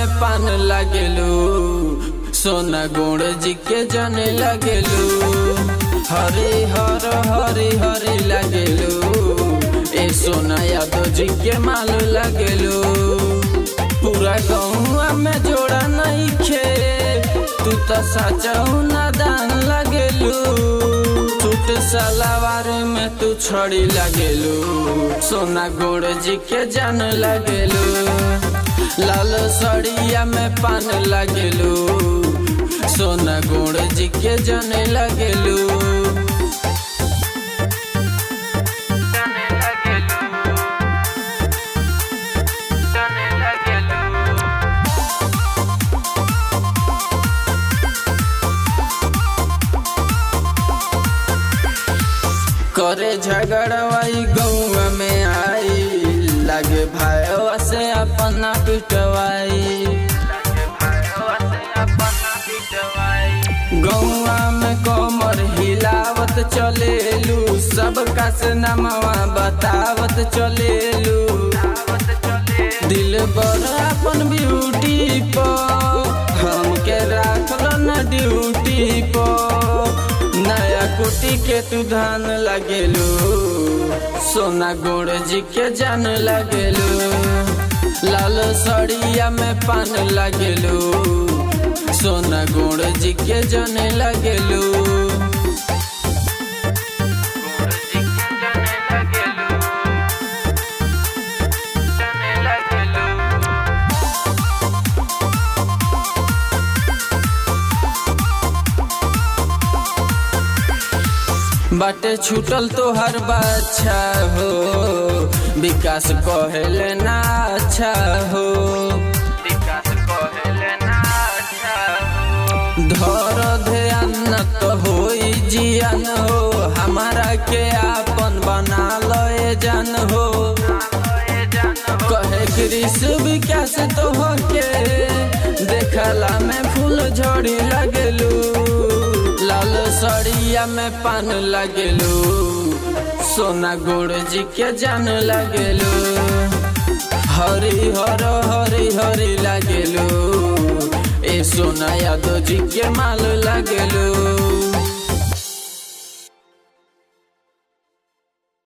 में पान लगेलू, सोना गुण जी के जाने लगेलू। हरी हर हरी हरी लगेलू, ए सोना यादव जी के माल लगेलू। पूरा गौवा में जोड़ा नहीं खे, तू तो सचहु नादान लगेलू। सूट सलवार में तू छड़ी लगेलू, सोना गुण जी के जान लगेलू। लाल सड़िया में पान लगेलू, सोना गुण जी के जाने लगेलू। करे झगड़वाई गौवा में आई, लगे भाई से अपना पिटवाई। गौवा में कमर हिलावत चलेलू, सबका से नमवा बतावत चलेलू। दिल बर अपन ब्यूटी पर, हमके राखल न ड्यूटी पर। नया कुटी के तू धान लगेलू, सोना गुण जी के जान लगेलू। लाल सड़िया में पान लगेलू, सोना गुण जी के जाने लगेलू। बाटे छूटल तो हर बाछा हो, विकास कहेले ना अच्छा हो। धर ध्यान न तो होई जियान हो, हमारा के आपन बना लए जान हो। कहे कृष विकास तो हो के, देखला में फूल झड़ी लगेलू। लाल सड़िया में पान लगेलू, सोना गुण जी के जान लगेलू। हरी हर हरी हरी लगेलू, ए सोना यादव जी के माल लगेलू।